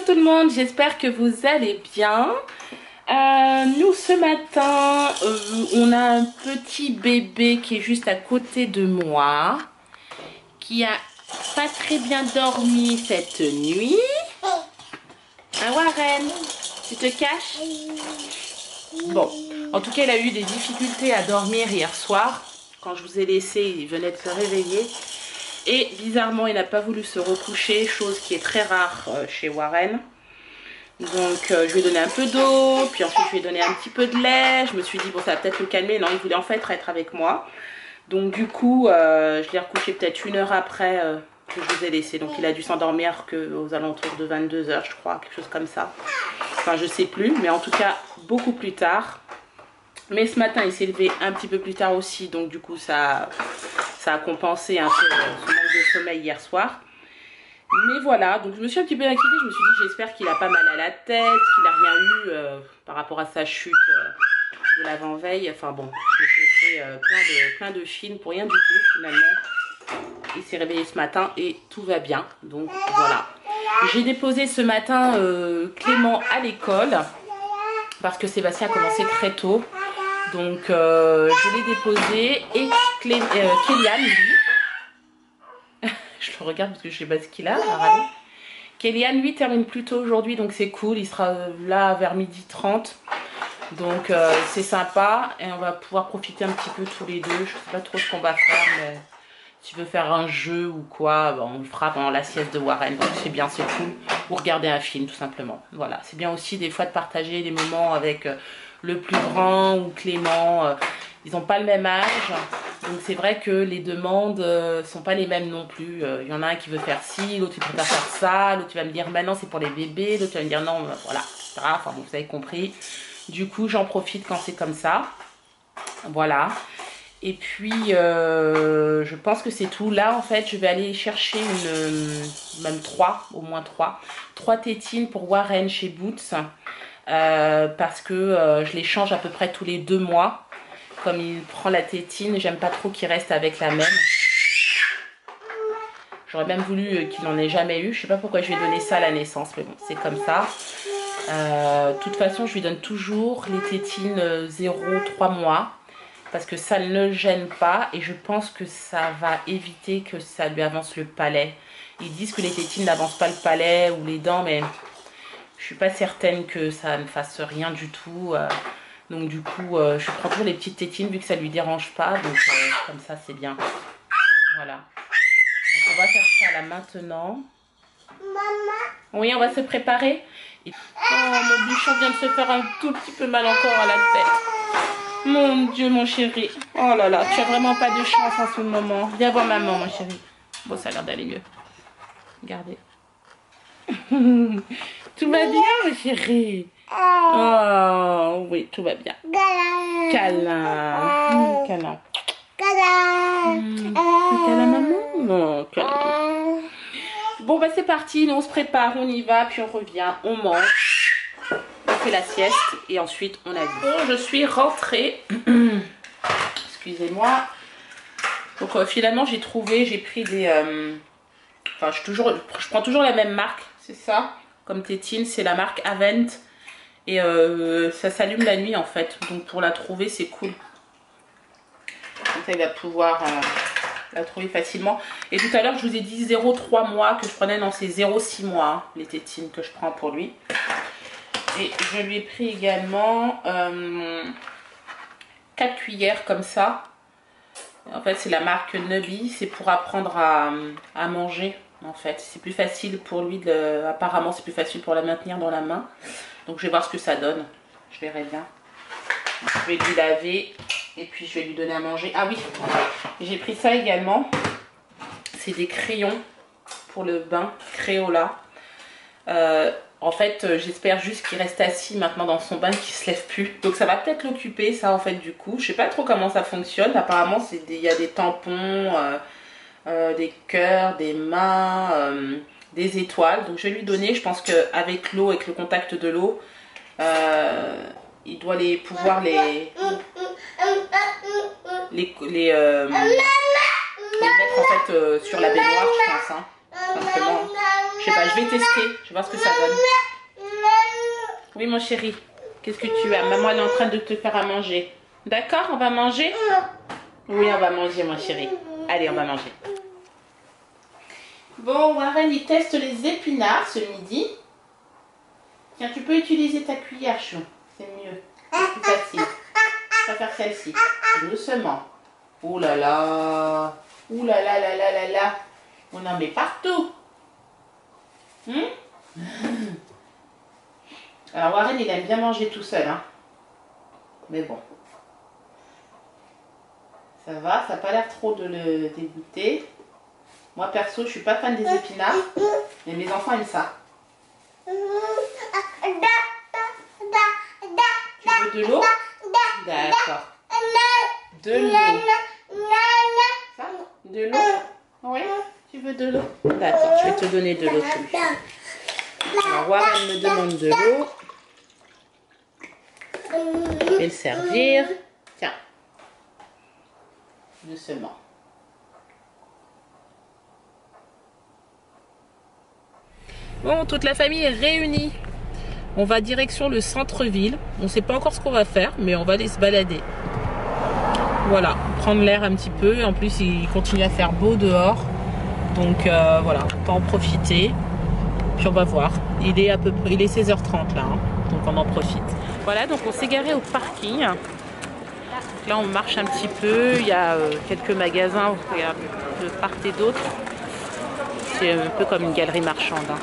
tout le monde, j'espère que vous allez bien. Nous ce matin, on a un petit bébé qui est juste à côté de moi, qui a pas très bien dormi cette nuit. Hein Warren, tu te caches? Bon, en tout cas il a eu des difficultés à dormir hier soir. Quand je vous ai laissé, il venait de se réveiller. Et bizarrement, il n'a pas voulu se recoucher, chose qui est très rare chez Warren. Donc je lui ai donné un peu d'eau, puis ensuite je lui ai donné un petit peu de lait. Je me suis dit, bon, ça va peut-être le calmer. Non, il voulait en fait être avec moi. Donc du coup, je l'ai recouché peut-être 1 heure après que je vous ai laissé. Donc il a dû s'endormir qu'aux alentours de 22 h, je crois, quelque chose comme ça. Enfin, je sais plus, mais en tout cas, beaucoup plus tard. Mais ce matin, il s'est levé un petit peu plus tard aussi. Donc du coup, ça a compensé un peu son manque de sommeil hier soir. Mais voilà, donc je me suis un petit peu inquiétée. Je me suis dit, j'espère qu'il n'a pas mal à la tête, qu'il n'a rien eu par rapport à sa chute de l'avant-veille. Enfin bon, j'ai fait plein de films pour rien du tout finalement. Il s'est réveillé ce matin et tout va bien. Donc voilà. J'ai déposé ce matin Clément à l'école parce que Sébastien a commencé très tôt. Donc je l'ai déposé et Kélian, lui, je le regarde parce que je sais pas ce qu'il a. Kélian, lui, termine plus tôt aujourd'hui, donc c'est cool. Il sera là vers 12h30. Donc c'est sympa et on va pouvoir profiter un petit peu tous les deux. Je sais pas trop ce qu'on va faire, mais si tu veux faire un jeu ou quoi, ben, on le fera pendant la sieste de Warren. Donc c'est bien, c'est cool. Ou regarder un film tout simplement. Voilà, c'est bien aussi des fois de partager des moments avec le plus grand ou Clément. Ils n'ont pas le même âge. Donc c'est vrai que les demandes sont pas les mêmes non plus. Il y en a un qui veut faire ci, l'autre il préfère faire ça, l'autre il va me dire maintenant c'est pour les bébés, l'autre va me dire non, voilà, etc. Enfin bon, vous avez compris. Du coup j'en profite quand c'est comme ça. Voilà. Et puis je pense que c'est tout. Là en fait je vais aller chercher même au moins trois tétines pour Warren chez Boots. Parce que je les change à peu près tous les 2 mois. Comme il prend la tétine, j'aime pas trop qu'il reste avec la même. J'aurais même voulu qu'il n'en ait jamais eu. Je sais pas pourquoi je lui ai donné ça à la naissance, mais bon, c'est comme ça. De toute façon, je lui donne toujours les tétines 0-3 mois. Parce que ça ne le gêne pas. Et je pense que ça va éviter que ça lui avance le palais. Ils disent que les tétines n'avancent pas le palais ou les dents, mais je suis pas certaine que ça ne fasse rien du tout. Donc du coup, je prends toujours les petites tétines vu que ça lui dérange pas. Donc comme ça, c'est bien. Voilà. Donc, on va faire ça là maintenant. Maman. Oui, on va se préparer. Et... Oh, mon bouchon vient de se faire un tout petit peu mal encore à la tête. Mon Dieu, mon chéri. Oh là là, tu as vraiment pas de chance en ce moment. Viens voir maman, mon chéri. Bon, ça a l'air d'aller mieux. Regardez. Tout va bien, mon chéri? Oh, oui, tout va bien. Câlin. Câlin. Câlin, maman? Non, câlin. Bon, bah c'est parti. Nous, on se prépare, on y va, puis on revient, on mange. On fait la sieste et ensuite, on a vu. Bon, je suis rentrée. Excusez-moi. Donc, finalement, j'ai pris des... Enfin, je prends toujours la même marque, c'est ça. Comme tétine, c'est la marque Avent. Et ça s'allume la nuit en fait. Donc pour la trouver, c'est cool. Comme ça, il va pouvoir la trouver facilement. Et tout à l'heure, je vous ai dit 0,3 mois que je prenais. Non, c'est 0,6 mois, hein, les tétines que je prends pour lui. Et je lui ai pris également 4 cuillères comme ça. En fait, c'est la marque Nubby. C'est pour apprendre à manger. En fait, c'est plus facile pour lui, apparemment c'est plus facile pour la maintenir dans la main. Donc je vais voir ce que ça donne, je verrai bien. Je vais lui laver et puis je vais lui donner à manger. Ah oui, j'ai pris ça également. C'est des crayons pour le bain, Crayola. En fait, j'espère juste qu'il reste assis maintenant dans son bain, qu'il ne se lève plus. Donc ça va peut-être l'occuper ça en fait du coup. Je sais pas trop comment ça fonctionne. Apparemment il y a des tampons... des cœurs, des mains, des étoiles. Donc je vais lui donner, je pense qu'avec l'eau, avec le contact de l'eau, il doit pouvoir les mettre en fait sur la baignoire, je pense. Hein. Simplement, je sais pas, je vais tester. Je vais voir ce que ça donne. Oui, mon chéri. Qu'est-ce que tu as? Maman, elle est en train de te faire à manger. D'accord, on va manger? Oui, on va manger, mon chéri. Allez, on va manger. Bon, Warren, il teste les épinards ce midi. Tiens, tu peux utiliser ta cuillère, chou. C'est mieux. C'est plus facile. Je vais faire celle-ci. Doucement. Ouh là là. Ouh là là là là là là. On en met partout. Alors, Warren, il aime bien manger tout seul. Hein. Mais bon. Ça va, ça n'a pas l'air trop de le dégoûter. Moi, perso, je suis pas fan des épinards. Mais mes enfants aiment ça. Tu veux de l'eau? D'accord. De l'eau. Ça? De l'eau? Oui? Tu veux de l'eau? D'accord, je vais te donner de l'eau. Alors, Warren me demande de l'eau. Je vais le servir. Tiens. Doucement. Bon, toute la famille est réunie. On va direction le centre-ville. On ne sait pas encore ce qu'on va faire, mais on va aller se balader. Voilà, prendre l'air un petit peu. En plus, il continue à faire beau dehors. Donc voilà, on va en profiter. Puis on va voir. Il est 16h30 là, hein, donc on en profite. Voilà, donc on s'est garé au parking. Donc là, on marche un petit peu. Il y a quelques magasins de part et d'autre. C'est un peu comme une galerie marchande. Hein.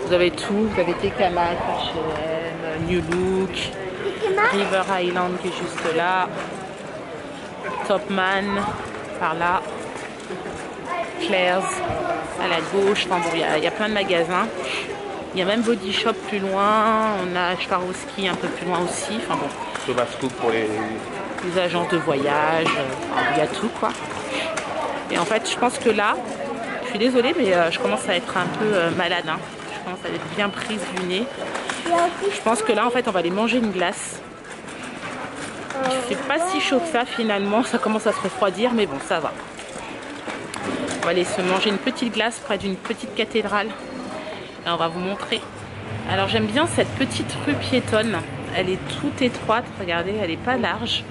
Vous avez tout, vous avez TK Maxx, H&M, New Look, River Island qui est juste là, Topman par là, Claire's à la gauche. Enfin bon, il y a plein de magasins. Il y a même Body Shop plus loin, on a Swarovski un peu plus loin aussi. Enfin bon. Thomas Cook pour les agences de voyage, il y a tout quoi. Et en fait, je pense que là, je suis désolée, mais je commence à être un peu malade. Hein. Je commence à être bien prise du nez. Je pense que là, en fait, on va aller manger une glace. Il fait pas si chaud que ça finalement. Ça commence à se refroidir, mais bon, ça va. On va aller se manger une petite glace près d'une petite cathédrale. Et on va vous montrer. Alors, j'aime bien cette petite rue piétonne. Elle est toute étroite, regardez, elle n'est pas large.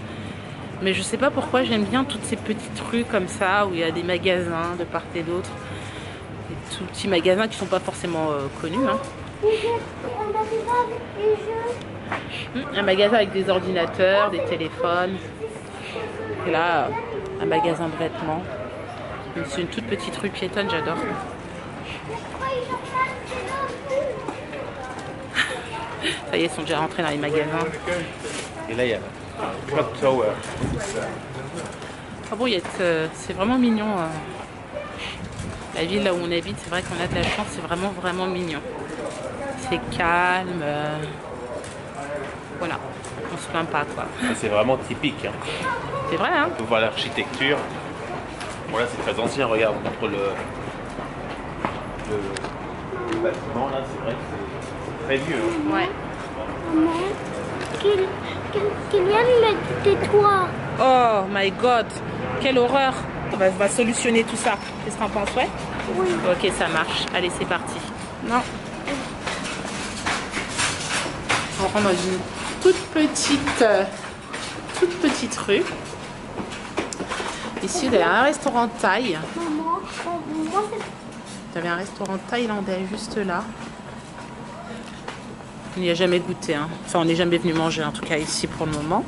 Mais je sais pas pourquoi j'aime bien toutes ces petites rues comme ça, où il y a des magasins de part et d'autre. Des tout petits magasins qui sont pas forcément connus. Hein. Un magasin avec des ordinateurs, des téléphones. Et là, un magasin de vêtements. C'est une toute petite rue piétonne, j'adore. Ça y est, ils sont déjà rentrés dans les magasins. Et là, il y a Clock Tower. Ah bon, c'est vraiment mignon. La ville là où on habite, c'est vrai qu'on a de la chance, c'est vraiment vraiment mignon. C'est calme. Voilà, on se plaint pas quoi. C'est vraiment typique. Hein. C'est vrai, hein? On peut voir l'architecture. Voilà, c'est très ancien, regarde, on montre le bâtiment là, c'est vrai que c'est très vieux. Hein. Ouais. Maman, qu'il vient de tais-toi. Oh my god, quelle horreur. On va solutionner tout ça. Qu'est-ce que t'en penses, ouais? Oui. Ok, ça marche. Allez, c'est parti. Non. On rentre dans une toute petite rue. Ici, il y a un restaurant thaï. Maman, moi c'est... Il y avait un restaurant thaïlandais juste là. On n'y a jamais goûté. Hein. Enfin, on n'est jamais venu manger, en tout cas ici pour le moment.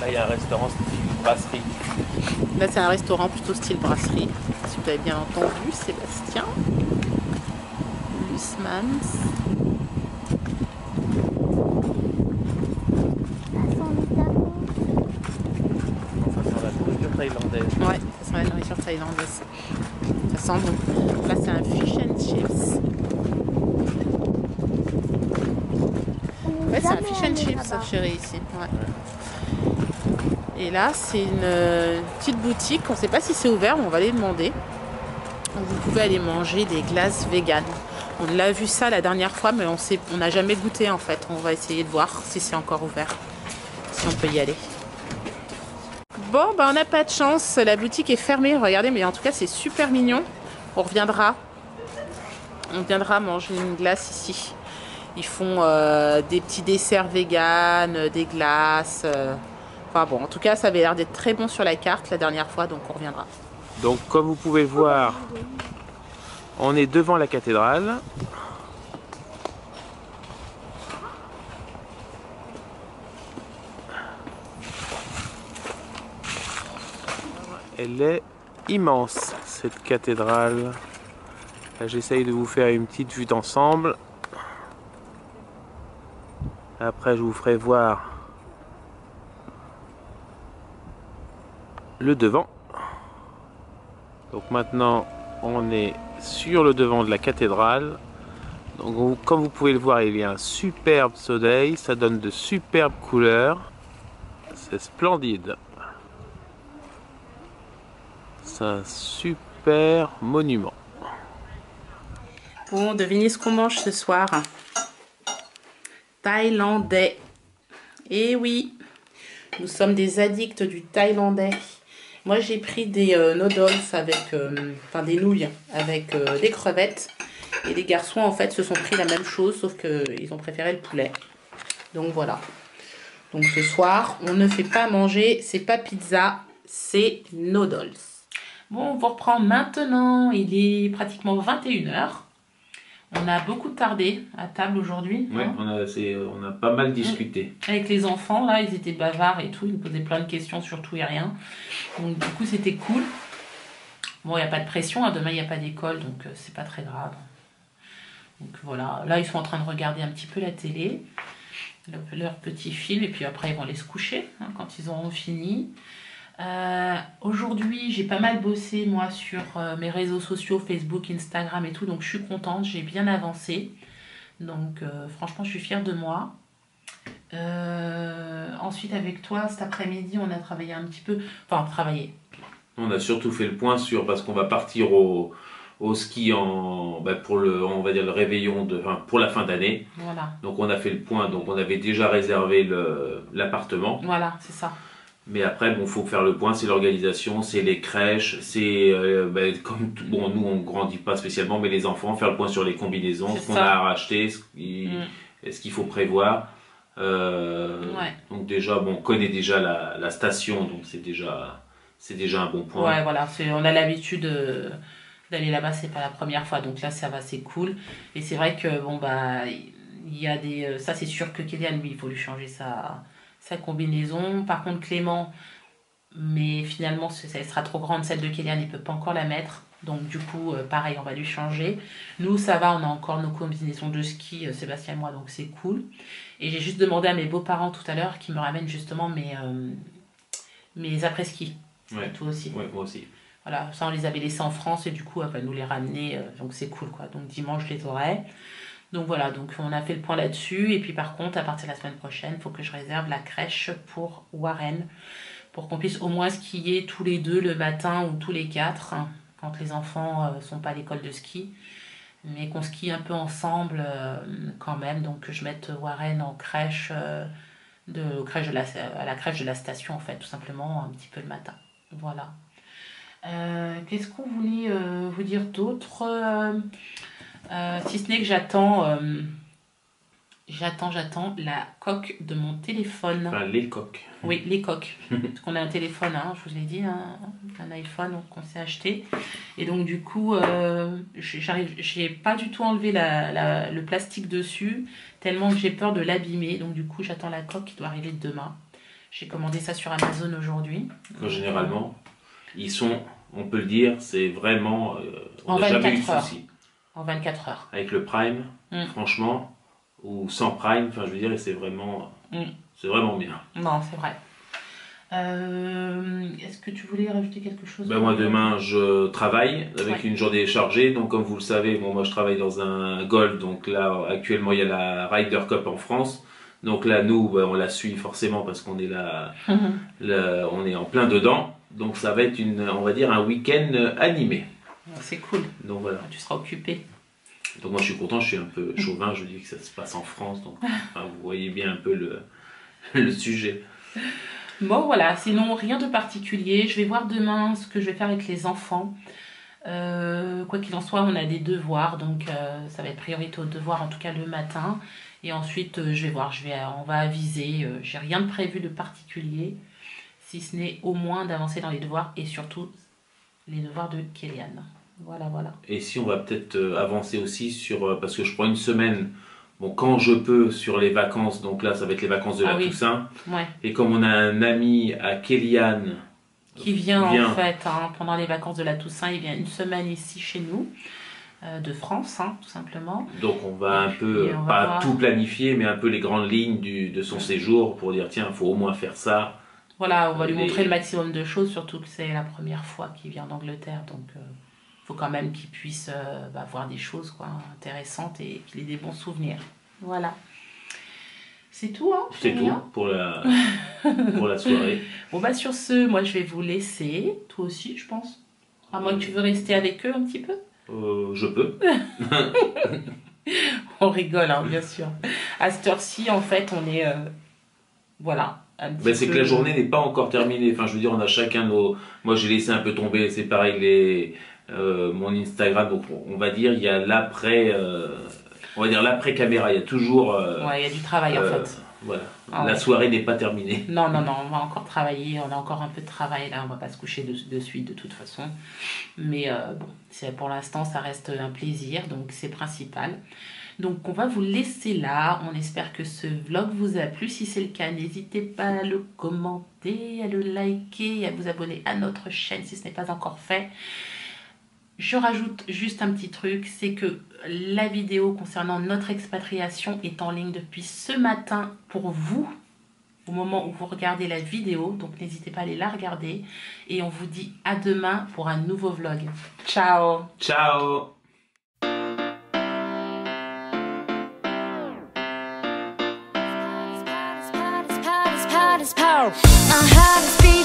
Là, il y a un restaurant style brasserie. Là, c'est un restaurant plutôt style brasserie. Si vous avez bien entendu, Sébastien. Lussmans. Ça sent la nourriture thaïlandaise. Ouais, ça sent la nourriture thaïlandaise. Ça sent bon. Là, c'est un fish and chips. Ouais, c'est un fish and chips, ça, chérie, ici. Ouais. Et là, c'est une petite boutique. On ne sait pas si c'est ouvert, mais on va aller demander. Vous pouvez aller manger des glaces véganes. On l'a vu ça la dernière fois, mais on n'a jamais goûté en fait. On va essayer de voir si c'est encore ouvert. si on peut y aller. Bon, bah on n'a pas de chance, la boutique est fermée, regardez, mais en tout cas c'est super mignon. On reviendra manger une glace ici. Ils font des petits desserts véganes, des glaces. Enfin bon, en tout cas ça avait l'air d'être très bon sur la carte la dernière fois, donc on reviendra. Donc comme vous pouvez le voir, on est devant la cathédrale. Elle est immense, cette cathédrale. Là, j'essaye de vous faire une petite vue d'ensemble. Après, je vous ferai voir le devant. Donc maintenant, on est sur le devant de la cathédrale. Donc, comme vous pouvez le voir, il y a un superbe soleil. Ça donne de superbes couleurs. C'est splendide. C'est un super monument. Bon, devinez ce qu'on mange ce soir. Thaïlandais. Eh oui, nous sommes des addicts du thaïlandais. Moi, j'ai pris des noodles avec, enfin des nouilles avec des crevettes. Et les garçons, en fait, se sont pris la même chose, sauf qu'ils ont préféré le poulet. Donc voilà. Donc ce soir, on ne fait pas manger, c'est pas pizza, c'est noodles. Bon, on vous reprend maintenant. Il est pratiquement 21 h. On a beaucoup tardé à table aujourd'hui. Ouais, hein. on a pas mal discuté. Avec les enfants, là, ils étaient bavards et tout. Ils nous posaient plein de questions sur tout et rien. Donc du coup, c'était cool. Bon, il n'y a pas de pression. Hein. Demain, il n'y a pas d'école, donc c'est pas très grave. Donc voilà. Là, ils sont en train de regarder un petit peu la télé. Leur petit film. Et puis après, ils vont aller se coucher hein, quand ils auront fini. Aujourd'hui, j'ai pas mal bossé moi sur mes réseaux sociaux, Facebook, Instagram et tout, donc je suis contente, j'ai bien avancé. Donc franchement, je suis fière de moi. Ensuite, avec toi, cet après-midi, on a travaillé un petit peu. Enfin, travaillé. On a surtout fait le point sur, parce qu'on va partir au ski pour on va dire le réveillon pour la fin d'année. Voilà. Donc on a fait le point, donc on avait déjà réservé l'appartement. Voilà, c'est ça. Mais après, bon, faut faire le point, c'est l'organisation, c'est les crèches, c'est comme bon, nous on grandit pas spécialement, mais les enfants, faire le point sur les combinaisons, ce qu'on a à racheter, ce qu'il faut prévoir. Ouais. Donc déjà, bon, on connaît déjà la station, donc c'est déjà un bon point. Ouais, voilà, on a l'habitude d'aller là-bas, c'est pas la première fois, donc là ça va, c'est cool. Et c'est vrai que bon bah il y a des, ça c'est sûr que Kélian, lui, il faut lui changer sa combinaison. Par contre Clément, mais finalement elle sera trop grande, celle de Kélian, il peut pas encore la mettre. Donc du coup, pareil, on va lui changer. Nous, ça va, on a encore nos combinaisons de ski, Sébastien et moi, donc c'est cool. Et j'ai juste demandé à mes beaux-parents tout à l'heure qui me ramènent justement mes après-ski. Ouais. Toi aussi. Ouais, moi aussi. Voilà, ça on les avait laissés en France et du coup, elle va nous les ramener, donc c'est cool quoi. Donc dimanche, je les aurai. Donc voilà, donc on a fait le point là-dessus. Et puis par contre, à partir de la semaine prochaine, il faut que je réserve la crèche pour Warren, pour qu'on puisse au moins skier tous les deux le matin ou tous les quatre, hein, quand les enfants sont pas à l'école de ski, mais qu'on skie un peu ensemble quand même. Donc que je mette Warren en crèche, à la crèche de la station en fait, tout simplement, un petit peu le matin. Voilà. Qu'est-ce qu'on voulait vous dire d'autre si ce n'est que j'attends la coque de mon téléphone. Enfin, les coques. Oui, les coques. Parce qu'on a un téléphone, hein, je vous l'ai dit, hein, un iPhone qu'on s'est acheté. Et donc du coup, j'ai pas du tout enlevé le plastique dessus, tellement que j'ai peur de l'abîmer. Donc du coup, j'attends la coque qui doit arriver demain. J'ai commandé ça sur Amazon aujourd'hui. Généralement, ils sont, on peut le dire, c'est vraiment... on en n'a jamais eu de 24 heures. soucis. En 24 heures. Avec le Prime, franchement, ou sans Prime, enfin je veux dire, c'est vraiment bien. Non, c'est vrai. Est-ce que tu voulais rajouter quelque chose? Moi demain je travaille avec une journée chargée, donc comme vous le savez, moi je travaille dans un golf, donc là actuellement il y a la Ryder Cup en France, donc là nous on la suit forcément parce qu'on est là, on est en plein dedans, donc ça va être on va dire un week-end animé. C'est cool. Donc voilà. Tu seras occupé. Donc moi je suis content, je suis un peu chauvin, je dis que ça se passe en France, donc enfin, vous voyez bien un peu le sujet. Bon, voilà, sinon rien de particulier. Je vais voir demain ce que je vais faire avec les enfants. Quoi qu'il en soit, on a des devoirs, donc ça va être priorité aux devoirs, en tout cas le matin. Et ensuite, je vais voir, on va aviser. J'ai rien de prévu de particulier, si ce n'est au moins d'avancer dans les devoirs et surtout les devoirs de Kéliane. Voilà, voilà. Et si on va peut-être avancer aussi sur, parce que je prends une semaine, bon, quand je peux, sur les vacances, donc là ça va être les vacances de la Toussaint. Ouais. Et comme on a un ami à Kéliane qui vient en fait pendant les vacances de la Toussaint, il vient une semaine ici chez nous, de France, tout simplement. Donc on va un peu, pas tout planifier, mais un peu les grandes lignes de son séjour pour dire tiens, il faut au moins faire ça. Voilà, on va lui montrer le maximum de choses, surtout que c'est la première fois qu'il vient d'Angleterre, donc il faut quand même qu'il puisse voir des choses quoi, intéressantes et qu'il ait des bons souvenirs. Voilà. C'est tout, hein? C'est tout pour la, pour la soirée. Bon, bah sur ce, moi je vais vous laisser. Toi aussi, je pense. À moins que tu veux rester avec eux un petit peu? Je peux. On rigole, hein, bien sûr. À cette heure-ci, en fait, on est... voilà. Ben, c'est que la journée n'est pas encore terminée. Enfin, je veux dire, on a chacun nos... Moi, j'ai laissé un peu tomber, c'est pareil, mon Instagram. Donc, on va dire, il y a l'après... on va dire l'après caméra, il y a toujours... ouais, il y a du travail en fait. Voilà, la soirée n'est pas terminée. Non, non, non, on va encore travailler, on a encore un peu de travail là, on va pas se coucher de suite de toute façon. Mais bon, pour l'instant ça reste un plaisir, donc c'est principal. Donc on va vous laisser là, on espère que ce vlog vous a plu. Si c'est le cas, n'hésitez pas à le commenter, à le liker et à vous abonner à notre chaîne si ce n'est pas encore fait. Je rajoute juste un petit truc, c'est que la vidéo concernant notre expatriation est en ligne depuis ce matin pour vous, au moment où vous regardez la vidéo. Donc n'hésitez pas à aller la regarder. Et on vous dit à demain pour un nouveau vlog. Ciao! Ciao! My heart is beating.